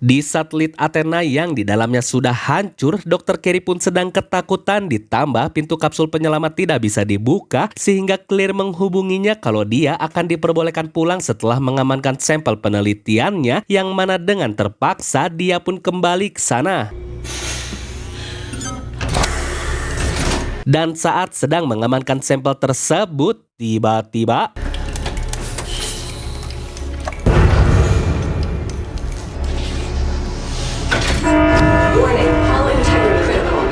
Di satelit Athena yang di dalamnya sudah hancur, Dr. Carey pun sedang ketakutan ditambah pintu kapsul penyelamat tidak bisa dibuka sehingga Claire menghubunginya kalau dia akan diperbolehkan pulang setelah mengamankan sampel penelitiannya yang mana dengan terpaksa dia pun kembali ke sana. Dan saat sedang mengamankan sampel tersebut, tiba-tiba Warning, hull integrity critical.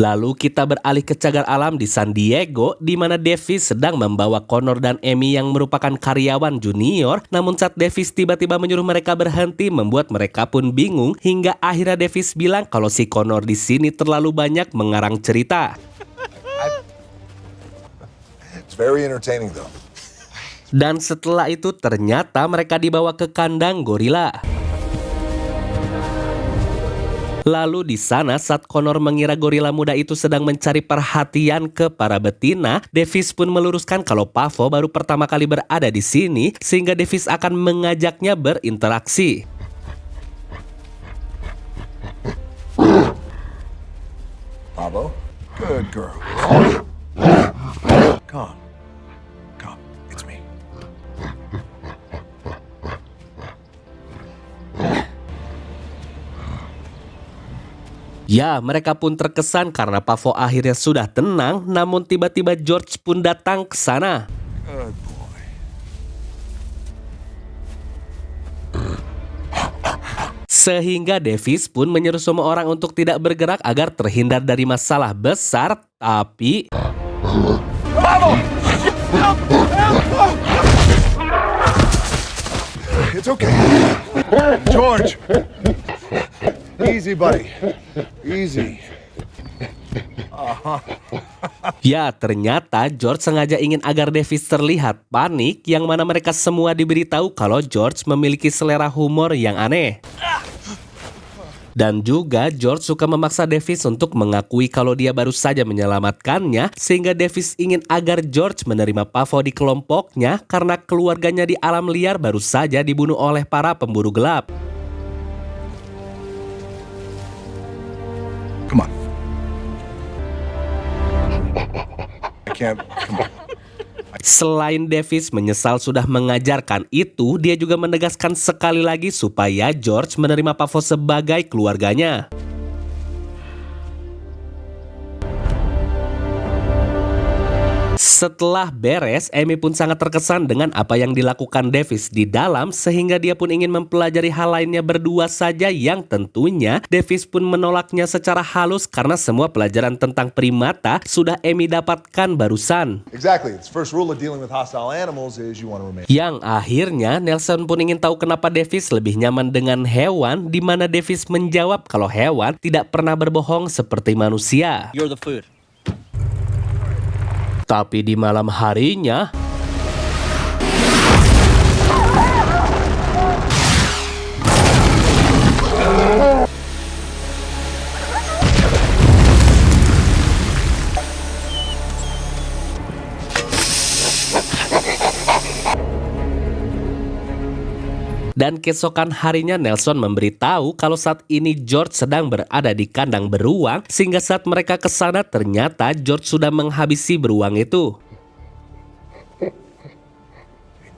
lalu kita beralih ke cagar alam di San Diego, di mana Davis sedang membawa Connor dan Amy yang merupakan karyawan junior. Namun saat Davis tiba-tiba menyuruh mereka berhenti, membuat mereka pun bingung hingga akhirnya Davis bilang kalau si Connor di sini terlalu banyak mengarang cerita. It's very entertaining though. Dan setelah itu ternyata mereka dibawa ke kandang gorila. Lalu di sana saat Connor mengira gorila muda itu sedang mencari perhatian ke para betina, Davis pun meluruskan kalau Pavo baru pertama kali berada di sini sehingga Davis akan mengajaknya berinteraksi. Pablo? Good girl. Come. Come. It's me. Ya, mereka pun terkesan karena Pavo akhirnya sudah tenang, namun tiba-tiba George pun datang ke sana. Good boy. Sehingga Davis pun menyuruh semua orang untuk tidak bergerak agar terhindar dari masalah besar, tapi It's okay. George. Easy, buddy. Easy. ya ternyata George sengaja ingin agar Davis terlihat panik, yang mana mereka semua diberitahu kalau George memiliki selera humor yang aneh. Dan juga George suka memaksa Davis untuk mengakui kalau dia baru saja menyelamatkannya, sehingga Davis ingin agar George menerima Pavo di kelompoknya karena keluarganya di alam liar baru saja dibunuh oleh para pemburu gelap. Come on. I can't. Come on. Selain Davis menyesal sudah mengajarkan itu, dia juga menegaskan sekali lagi supaya George menerima Pavo sebagai keluarganya. Setelah beres, Amy pun sangat terkesan dengan apa yang dilakukan Davis di dalam, sehingga dia pun ingin mempelajari hal lainnya berdua saja, yang tentunya Davis pun menolaknya secara halus karena semua pelajaran tentang primata sudah Amy dapatkan barusan. Exactly. It's first rule of dealing with hostile animals is you want to remain. Yang akhirnya Nelson pun ingin tahu kenapa Davis lebih nyaman dengan hewan, di mana Davis menjawab kalau hewan tidak pernah berbohong seperti manusia. You're the food. Tapi di malam harinya, dan keesokan harinya Nelson memberitahu kalau saat ini George sedang berada di kandang beruang, sehingga saat mereka ke sana ternyata George sudah menghabisi beruang itu.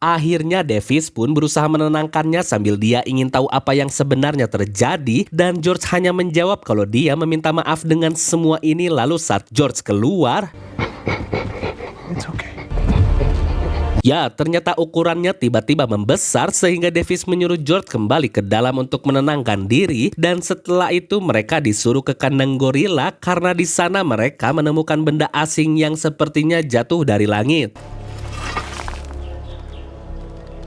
Akhirnya Davis pun berusaha menenangkannya sambil dia ingin tahu apa yang sebenarnya terjadi, dan George hanya menjawab kalau dia meminta maaf dengan semua ini. Lalu saat George keluar, It's okay. Ya, ternyata ukurannya tiba-tiba membesar sehingga Davis menyuruh George kembali ke dalam untuk menenangkan diri dan setelah itu mereka disuruh ke kandang gorila karena di sana mereka menemukan benda asing yang sepertinya jatuh dari langit.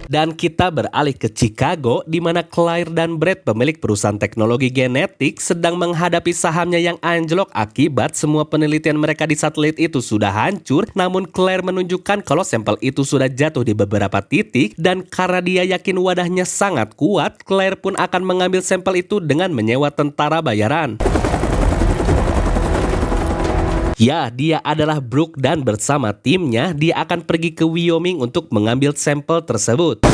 Dan kita beralih ke Chicago, di mana Claire dan Brad, pemilik perusahaan teknologi genetik, sedang menghadapi sahamnya yang anjlok akibat semua penelitian mereka di satelit itu sudah hancur. Namun Claire menunjukkan kalau sampel itu sudah jatuh di beberapa titik, dan karena dia yakin wadahnya sangat kuat, Claire pun akan mengambil sampel itu dengan menyewa tentara bayaran. Ya, dia adalah Brooke dan bersama timnya, dia akan pergi ke Wyoming untuk mengambil sampel tersebut.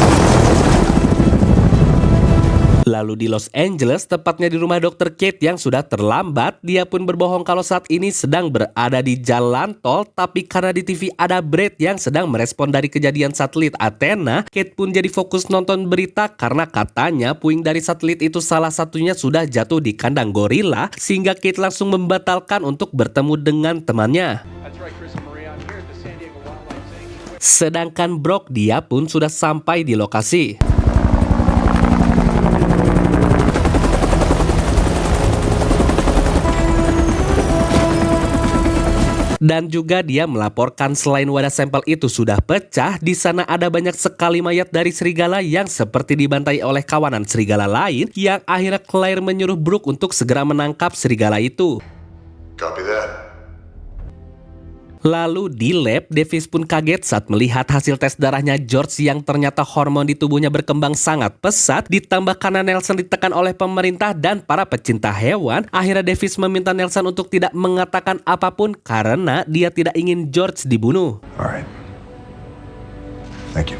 Lalu di Los Angeles, tepatnya di rumah Dr. Kate yang sudah terlambat, dia pun berbohong kalau saat ini sedang berada di jalan tol, tapi karena di TV ada Brad yang sedang merespon dari kejadian satelit Athena, Kate pun jadi fokus nonton berita karena katanya puing dari satelit itu salah satunya sudah jatuh di kandang gorila, sehingga Kate langsung membatalkan untuk bertemu dengan temannya. Sedangkan Brock, dia pun sudah sampai di lokasi. Dan juga dia melaporkan selain wadah sampel itu sudah pecah, di sana ada banyak sekali mayat dari serigala yang seperti dibantai oleh kawanan serigala lain, yang akhirnya Claire menyuruh Brooke untuk segera menangkap serigala itu. Copy that. Lalu di lab, Davis pun kaget saat melihat hasil tes darahnya George yang ternyata hormon di tubuhnya berkembang sangat pesat, ditambah karena Nelson ditekan oleh pemerintah dan para pecinta hewan. Akhirnya Davis meminta Nelson untuk tidak mengatakan apapun karena dia tidak ingin George dibunuh. All right. Thank you.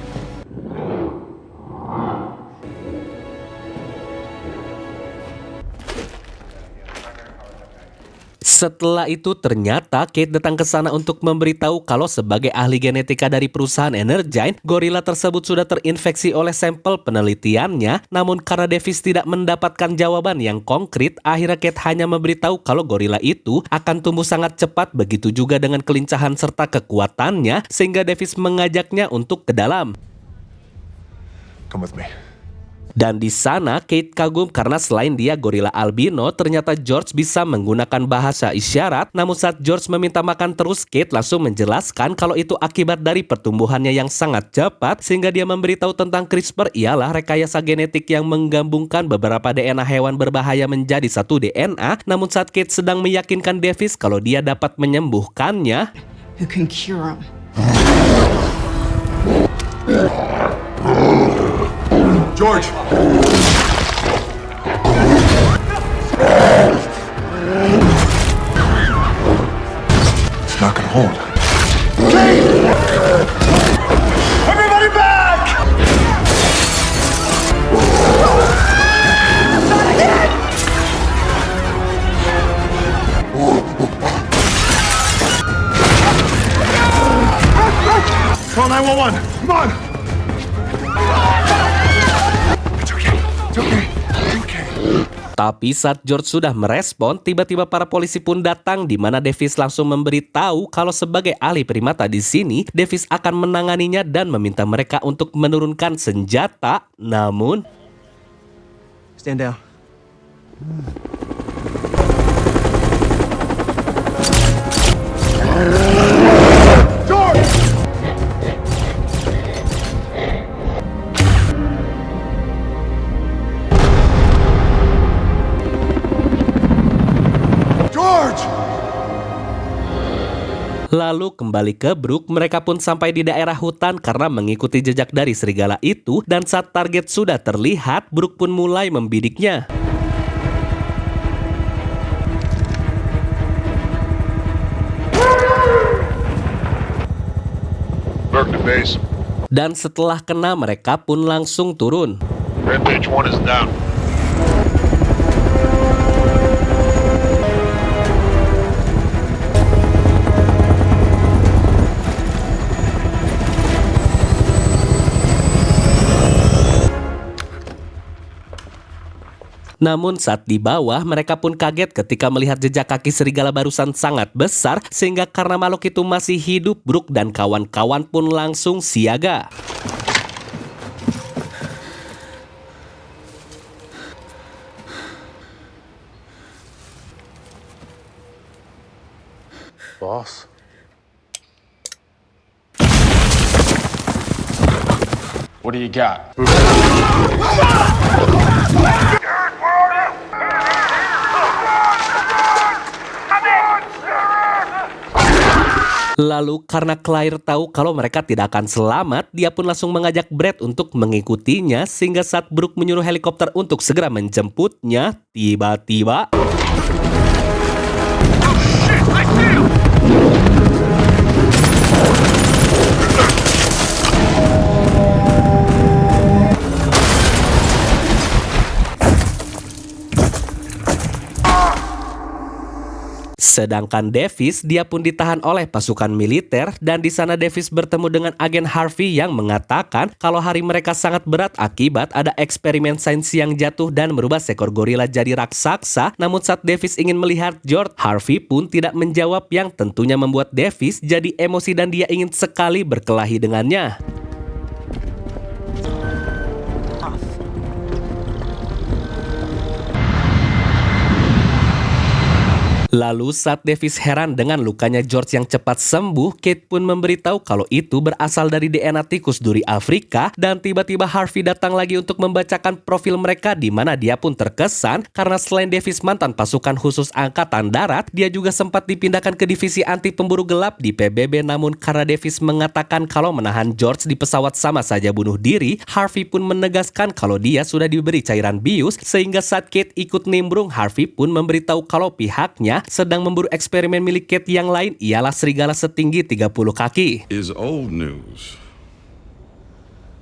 Setelah itu ternyata Kate datang ke sana untuk memberitahu kalau sebagai ahli genetika dari perusahaan Energyne, gorila tersebut sudah terinfeksi oleh sampel penelitiannya. Namun karena Davis tidak mendapatkan jawaban yang konkret, akhirnya Kate hanya memberitahu kalau gorila itu akan tumbuh sangat cepat, begitu juga dengan kelincahan serta kekuatannya, sehingga Davis mengajaknya untuk ke dalam. Come with me. Dan di sana Kate kagum karena selain dia gorila albino, ternyata George bisa menggunakan bahasa isyarat. Namun saat George meminta makan terus, Kate langsung menjelaskan kalau itu akibat dari pertumbuhannya yang sangat cepat, sehingga dia memberitahu tentang CRISPR ialah rekayasa genetik yang menggabungkan beberapa DNA hewan berbahaya menjadi satu DNA. Namun saat Kate sedang meyakinkan Davis kalau dia dapat menyembuhkannya, who can cure him. George! It's not gonna hold. Everybody back! Call 911. Come on! It's okay. It's okay. It's okay. Tapi saat George sudah merespon, tiba-tiba para polisi pun datang, di mana Davis langsung memberitahu kalau sebagai ahli primata di sini, Davis akan menanganinya dan meminta mereka untuk menurunkan senjata. Namun, Stand down. George! George! lalu kembali ke Brooke, mereka pun sampai di daerah hutan karena mengikuti jejak dari serigala itu, dan saat target sudah terlihat, Brooke pun mulai membidiknya. Berg to base. Dan setelah kena, mereka pun langsung turun. Rampage 1 is down. Namun saat di bawah, mereka pun kaget ketika melihat jejak kaki serigala barusan sangat besar, sehingga karena makhluk itu masih hidup, Brooke dan kawan-kawan pun langsung siaga. Boss. What do you got? Lalu karena Claire tahu kalau mereka tidak akan selamat, dia pun langsung mengajak Brad untuk mengikutinya, sehingga saat Brooke menyuruh helikopter untuk segera menjemputnya, tiba-tiba sedangkan Davis, dia pun ditahan oleh pasukan militer, dan di sana Davis bertemu dengan agen Harvey yang mengatakan kalau hari mereka sangat berat akibat ada eksperimen sains yang jatuh dan merubah seekor gorila jadi raksasa. Namun saat Davis ingin melihat George, Harvey pun tidak menjawab, yang tentunya membuat Davis jadi emosi dan dia ingin sekali berkelahi dengannya. Lalu saat Davis heran dengan lukanya George yang cepat sembuh, Kate pun memberitahu kalau itu berasal dari DNA tikus duri Afrika, dan tiba-tiba Harvey datang lagi untuk membacakan profil mereka, di mana dia pun terkesan karena selain Davis mantan pasukan khusus angkatan darat, dia juga sempat dipindahkan ke divisi anti pemburu gelap di PBB. Namun karena Davis mengatakan kalau menahan George di pesawat sama saja bunuh diri, Harvey pun menegaskan kalau dia sudah diberi cairan bius, sehingga saat Kate ikut nimbrung, Harvey pun memberitahu kalau pihaknya sedang memburu eksperimen milik Kate yang lain, ialah serigala setinggi 30 kaki. Is old news.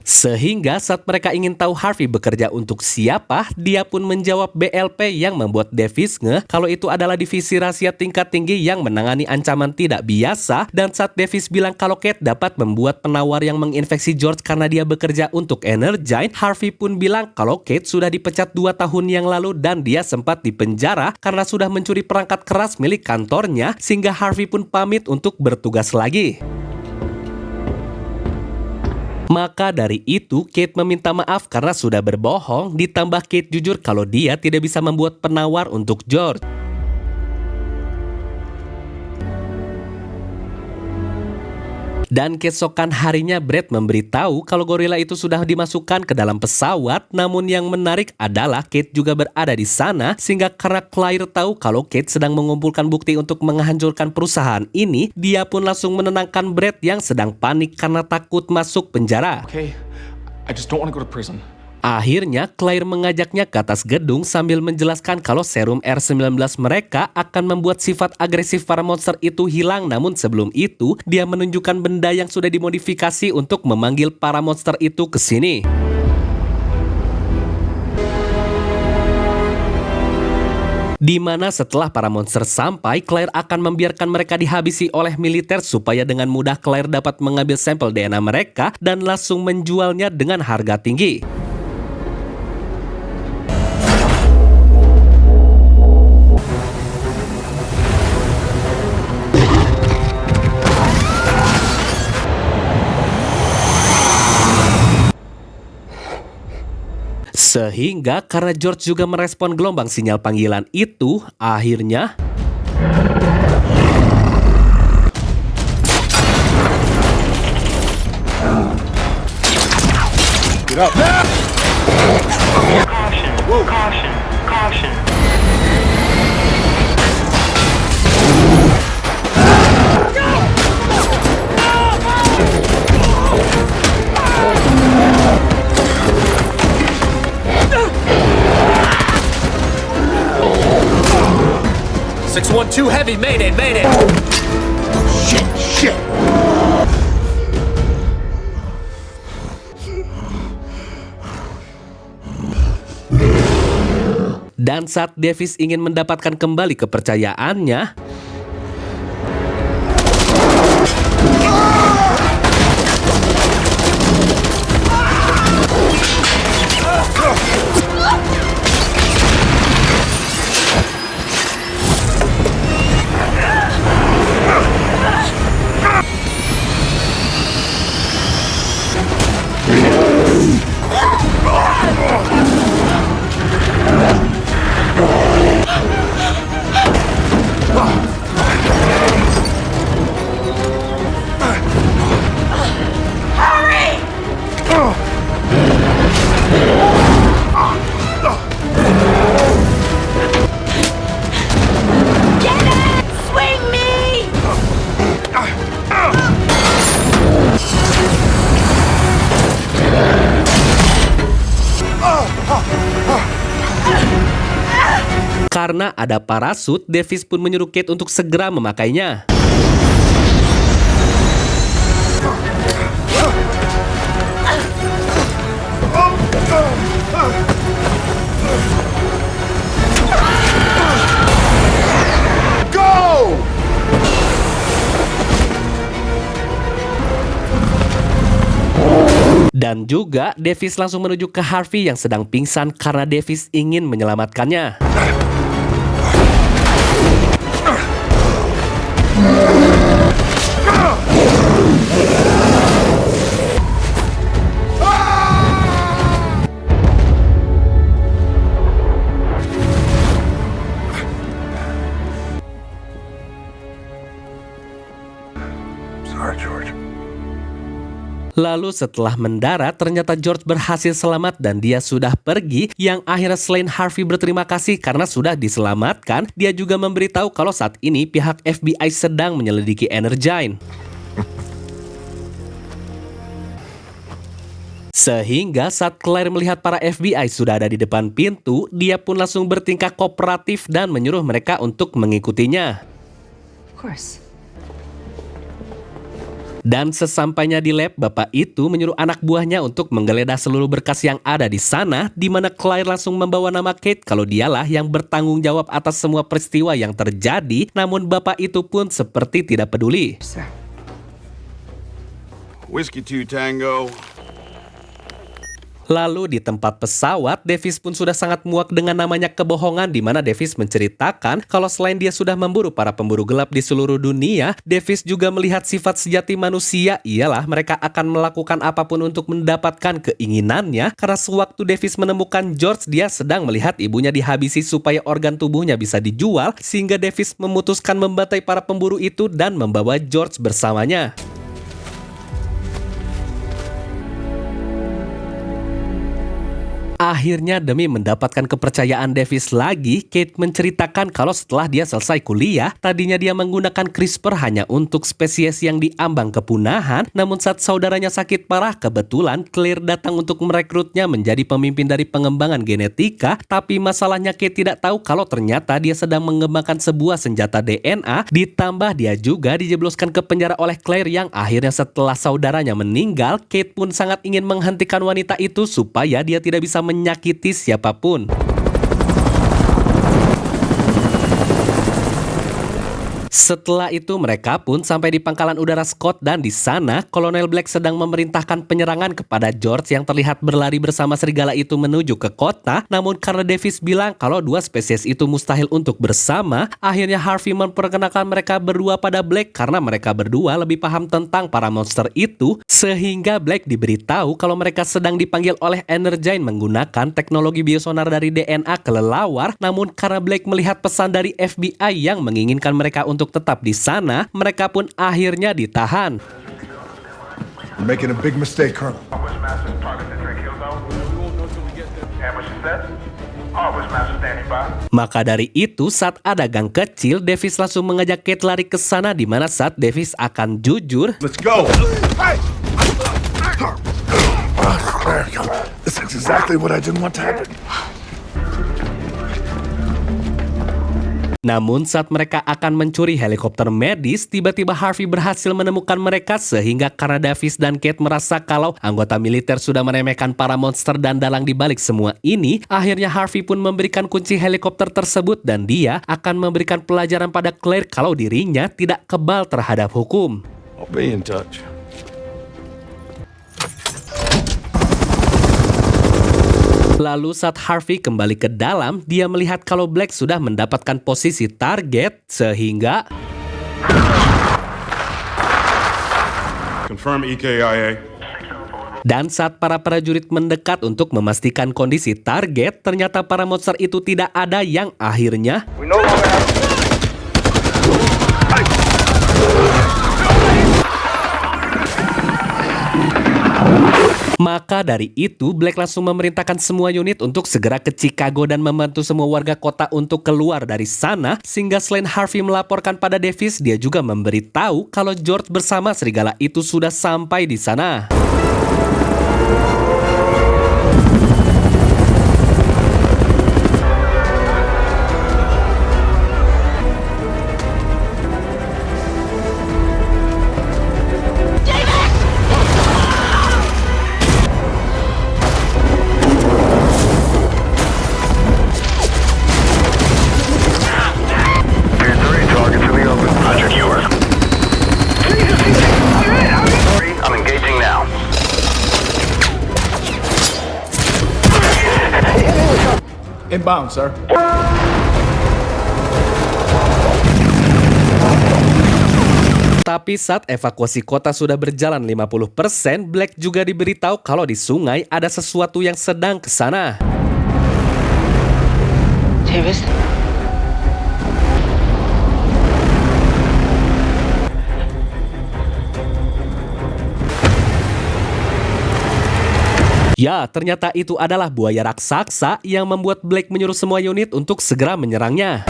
Sehingga saat mereka ingin tahu Harvey bekerja untuk siapa, dia pun menjawab BLP, yang membuat Davis ngeh kalau itu adalah divisi rahasia tingkat tinggi yang menangani ancaman tidak biasa. Dan saat Davis bilang kalau Kate dapat membuat penawar yang menginfeksi George karena dia bekerja untuk Energyne, Harvey pun bilang kalau Kate sudah dipecat 2 tahun yang lalu dan dia sempat dipenjara karena sudah mencuri perangkat keras milik kantornya, sehingga Harvey pun pamit untuk bertugas lagi. Maka dari itu, Kate meminta maaf karena sudah berbohong, ditambah Kate jujur kalau dia tidak bisa membuat penawar untuk George. Dan keesokan harinya Brad memberitahu kalau gorila itu sudah dimasukkan ke dalam pesawat. Namun yang menarik adalah Kate juga berada di sana, sehingga karena Claire tahu kalau Kate sedang mengumpulkan bukti untuk menghancurkan perusahaan ini, dia pun langsung menenangkan Brad yang sedang panik karena takut masuk penjara. Okay, I just don't want to go to prison. Akhirnya, Claire mengajaknya ke atas gedung sambil menjelaskan kalau serum R19 mereka akan membuat sifat agresif para monster itu hilang. Namun sebelum itu, dia menunjukkan benda yang sudah dimodifikasi untuk memanggil para monster itu ke sini. Di mana setelah para monster sampai, Claire akan membiarkan mereka dihabisi oleh militer supaya dengan mudah Claire dapat mengambil sampel DNA mereka dan langsung menjualnya dengan harga tinggi. Sehingga karena George juga merespon gelombang sinyal panggilan itu, akhirnya Get up. Caution, caution. Two heavy, mayday, mayday. Shit. Dan saat Davis ingin mendapatkan kembali kepercayaannya, Karena ada parasut, Davis pun menyuruh Kate untuk segera memakainya. Go! Dan juga Davis langsung menuju ke Harvey yang sedang pingsan karena Davis ingin menyelamatkannya. Sorry, George. Lalu setelah mendarat, ternyata George berhasil selamat dan dia sudah pergi, yang akhirnya selain Harvey berterima kasih karena sudah diselamatkan, dia juga memberitahu kalau saat ini pihak FBI sedang menyelidiki Energyne. Sehingga saat Claire melihat para FBI sudah ada di depan pintu, dia pun langsung bertingkah kooperatif dan menyuruh mereka untuk mengikutinya. Of course. Dan sesampainya di lab, bapak itu menyuruh anak buahnya untuk menggeledah seluruh berkas yang ada di sana, di mana Claire langsung membawa nama Kate kalau dialah yang bertanggung jawab atas semua peristiwa yang terjadi, namun bapak itu pun seperti tidak peduli. Sir. Whiskey 2 Tango. Lalu di tempat pesawat, Davis pun sudah sangat muak dengan namanya kebohongan, di mana Davis menceritakan kalau selain dia sudah memburu para pemburu gelap di seluruh dunia, Davis juga melihat sifat sejati manusia, ialah mereka akan melakukan apapun untuk mendapatkan keinginannya, karena sewaktu Davis menemukan George, dia sedang melihat ibunya dihabisi supaya organ tubuhnya bisa dijual, sehingga Davis memutuskan membantai para pemburu itu dan membawa George bersamanya. Akhirnya demi mendapatkan kepercayaan Davis lagi, Kate menceritakan kalau setelah dia selesai kuliah, tadinya dia menggunakan CRISPR hanya untuk spesies yang diambang kepunahan, namun saat saudaranya sakit parah, kebetulan Claire datang untuk merekrutnya menjadi pemimpin dari pengembangan genetika, tapi masalahnya Kate tidak tahu kalau ternyata dia sedang mengembangkan sebuah senjata DNA, ditambah dia juga dijebloskan ke penjara oleh Claire yang akhirnya setelah saudaranya meninggal, Kate pun sangat ingin menghentikan wanita itu supaya dia tidak bisa menyakiti siapapun. Setelah itu mereka pun sampai di pangkalan udara Scott dan di sana Kolonel Black sedang memerintahkan penyerangan kepada George yang terlihat berlari bersama serigala itu menuju ke kota, namun karena Davis bilang kalau dua spesies itu mustahil untuk bersama, akhirnya Harvey memperkenalkan mereka berdua pada Black karena mereka berdua lebih paham tentang para monster itu, sehingga Black diberitahu kalau mereka sedang dipanggil oleh Energyne menggunakan teknologi biosonar dari DNA kelelawar, namun karena Black melihat pesan dari FBI yang menginginkan mereka untuk tetap di sana, mereka pun akhirnya ditahan. You're making a big mistake, Colonel. Maka dari itu, saat ada gang kecil, Davis langsung mengajak Kate lari ke sana, di mana saat Davis akan jujur, Let's go. Hey! This is exactly what I didn't want to happen. namun saat mereka akan mencuri helikopter medis, tiba-tiba Harvey berhasil menemukan mereka, sehingga karena Davis dan Kate merasa kalau anggota militer sudah meremehkan para monster dan dalang di balik semua ini, akhirnya Harvey pun memberikan kunci helikopter tersebut dan dia akan memberikan pelajaran pada Claire kalau dirinya tidak kebal terhadap hukum. I'll be in touch. Lalu saat Harvey kembali ke dalam, dia melihat kalau Black sudah mendapatkan posisi target, sehingga Confirm EKIA. dan saat para prajurit mendekat untuk memastikan kondisi target, ternyata para monster itu tidak ada yang akhirnya Maka dari itu, Black langsung memerintahkan semua unit untuk segera ke Chicago dan membantu semua warga kota untuk keluar dari sana, sehingga selain Harvey melaporkan pada Davis, dia juga memberitahu kalau George bersama serigala itu sudah sampai di sana. Inbound, sir. Tapi saat evakuasi kota sudah berjalan 50%, Black juga diberitahu kalau di sungai ada sesuatu yang sedang ke sana. Davis? Ya, ternyata itu adalah buaya raksasa yang membuat Black menyuruh semua unit untuk segera menyerangnya.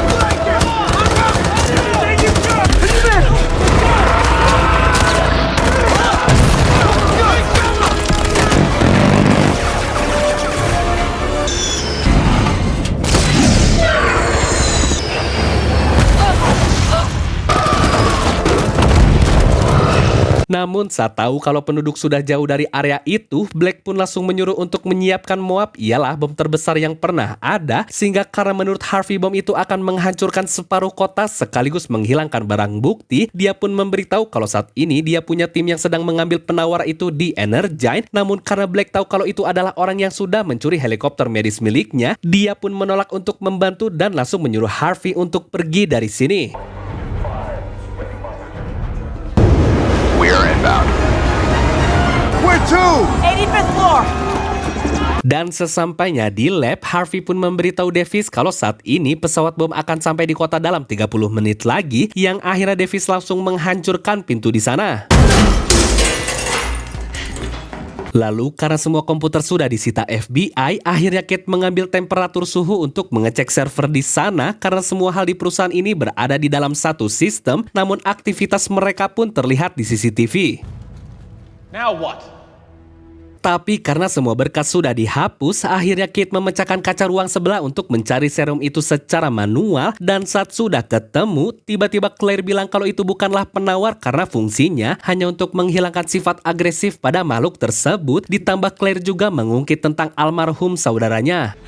Namun saat tahu kalau penduduk sudah jauh dari area itu, Black pun langsung menyuruh untuk menyiapkan Moab, ialah bom terbesar yang pernah ada, sehingga karena menurut Harvey bom itu akan menghancurkan separuh kota sekaligus menghilangkan barang bukti, dia pun memberitahu kalau saat ini dia punya tim yang sedang mengambil penawar itu di Energine, namun karena Black tahu kalau itu adalah orang yang sudah mencuri helikopter medis miliknya, dia pun menolak untuk membantu dan langsung menyuruh Harvey untuk pergi dari sini. We're inbound. Where to? 85th floor! Dan sesampainya di lab, Harvey pun memberitahu Davis kalau saat ini pesawat bom akan sampai di kota dalam 30 menit lagi, yang akhirnya Davis langsung menghancurkan pintu di sana. Lalu karena semua komputer sudah disita FBI, akhirnya Kate mengambil temperatur suhu untuk mengecek server di sana karena semua hal di perusahaan ini berada di dalam satu sistem, namun aktivitas mereka pun terlihat di CCTV. Now what? Tapi karena semua berkas sudah dihapus, akhirnya Kate memecahkan kaca ruang sebelah untuk mencari serum itu secara manual, dan saat sudah ketemu, tiba-tiba Claire bilang kalau itu bukanlah penawar karena fungsinya hanya untuk menghilangkan sifat agresif pada makhluk tersebut, ditambah Claire juga mengungkit tentang almarhum saudaranya.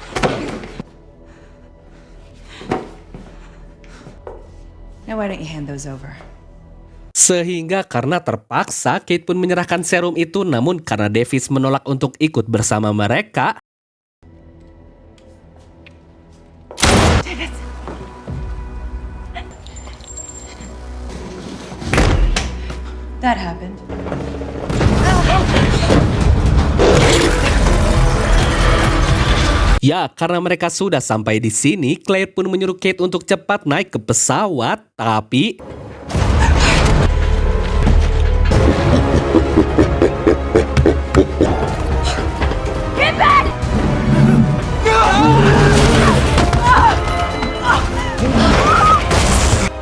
Now why don't you hand those over? Sehingga karena terpaksa, Kate pun menyerahkan serum itu, namun karena Davis menolak untuk ikut bersama mereka, That happened. ya karena mereka sudah sampai di sini, Claire pun menyuruh Kate untuk cepat naik ke pesawat, tapi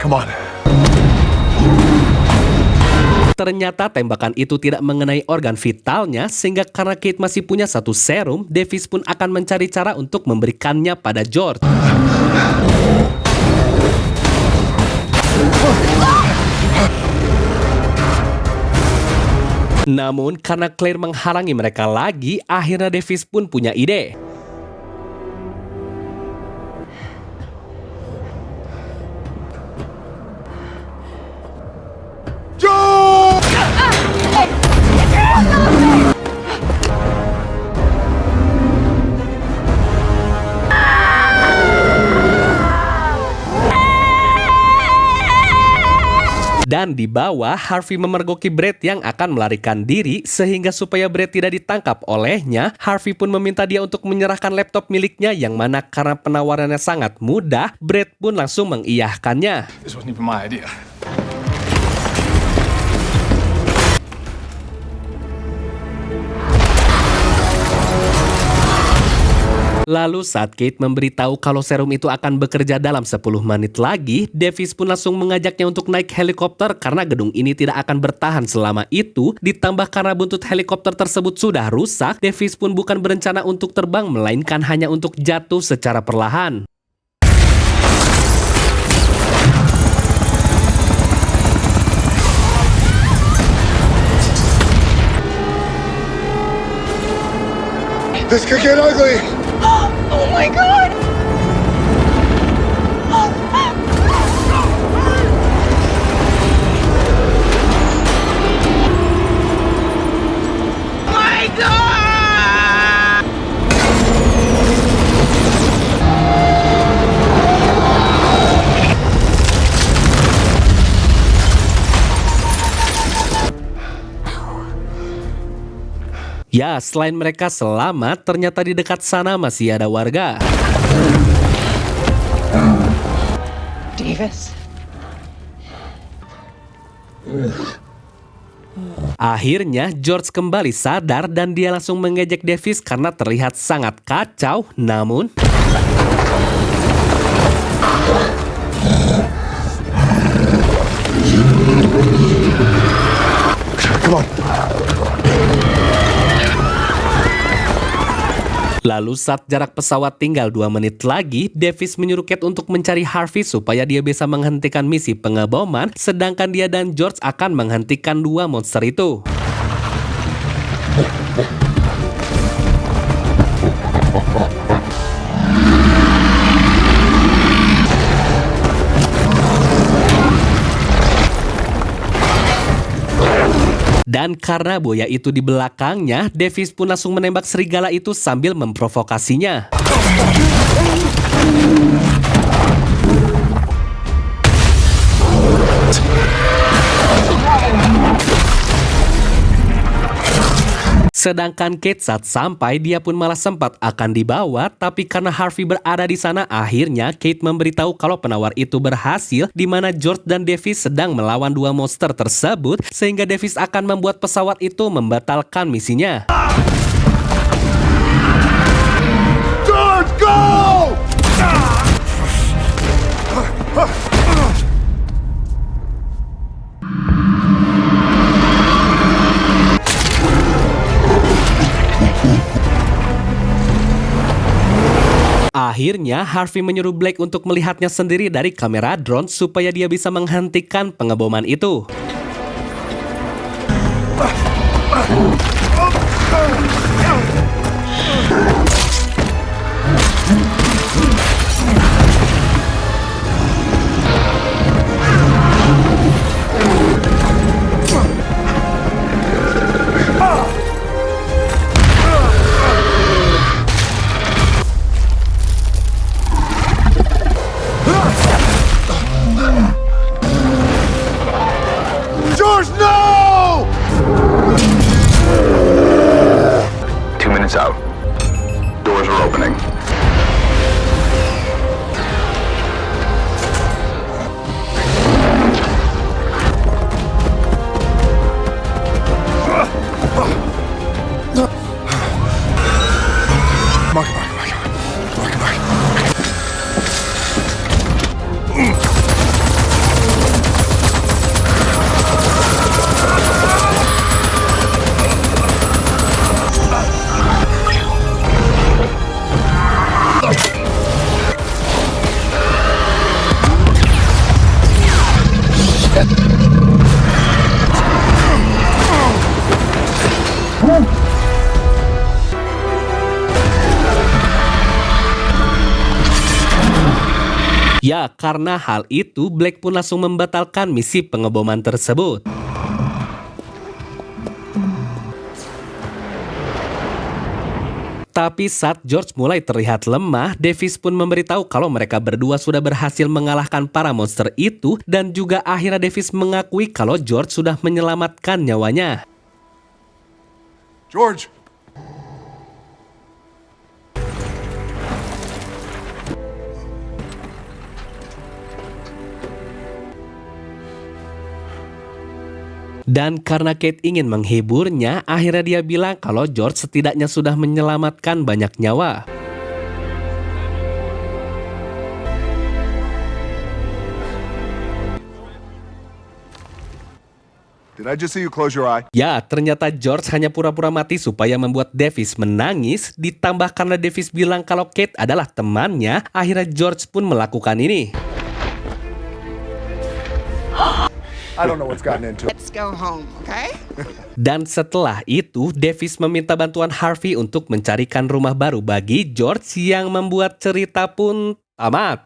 Come on. ternyata tembakan itu tidak mengenai organ vitalnya, sehingga karena Kate masih punya satu serum, Davis pun akan mencari cara untuk memberikannya pada George. Namun karena Claire menghalangi mereka lagi, akhirnya Davis pun punya ide. Dan di bawah, Harvey memergoki Brett yang akan melarikan diri, sehingga supaya Brett tidak ditangkap olehnya, Harvey pun meminta dia untuk menyerahkan laptop miliknya, yang mana karena penawarannya sangat mudah, Brett pun langsung mengiyahkannya. This wasn't even my idea. Lalu saat Kate memberitahu kalau serum itu akan bekerja dalam 10 menit lagi, Davis pun langsung mengajaknya untuk naik helikopter karena gedung ini tidak akan bertahan selama itu. Ditambah karena buntut helikopter tersebut sudah rusak, Davis pun bukan berencana untuk terbang melainkan hanya untuk jatuh secara perlahan. This could get ugly. Oh my god! Ya, selain mereka selamat, ternyata di dekat sana masih ada warga. Davis? Akhirnya, George kembali sadar dan dia langsung mengejek Davis karena terlihat sangat kacau. Namun, Come on. lalu saat jarak pesawat tinggal 2 menit lagi, Davis menyuruh Kate untuk mencari Harvey supaya dia bisa menghentikan misi pengeboman, sedangkan dia dan George akan menghentikan 2 monster itu. Dan karena buaya itu di belakangnya, Davis pun langsung menembak serigala itu sambil memprovokasinya. Sedangkan Kate saat sampai, dia pun malah sempat akan dibawa, tapi karena Harvey berada di sana, akhirnya Kate memberitahu kalau penawar itu berhasil, di mana George dan Davis sedang melawan 2 monster tersebut, sehingga Davis akan membuat pesawat itu membatalkan misinya. George, go! Akhirnya, Harvey menyuruh Blake untuk melihatnya sendiri dari kamera drone supaya dia bisa menghentikan pengeboman itu. George, no! 2 minutes out. Doors are opening. Mark. Ya, karena hal itu, Blake pun langsung membatalkan misi pengeboman tersebut. Tapi saat George mulai terlihat lemah, Davis pun memberitahu kalau mereka berdua sudah berhasil mengalahkan para monster itu, dan juga akhirnya Davis mengakui kalau George sudah menyelamatkan nyawanya. George! Dan karena Kate ingin menghiburnya, akhirnya dia bilang kalau George setidaknya sudah menyelamatkan banyak nyawa. Did I just see you close your eye? Ya, ternyata George hanya pura-pura mati supaya membuat Davis menangis. Ditambah karena Davis bilang kalau Kate adalah temannya, akhirnya George pun melakukan ini. I don't know what's gotten into it. Let's go home, okay? Dan setelah itu, Davis meminta bantuan Harvey untuk mencarikan rumah baru bagi George yang membuat cerita pun tamat.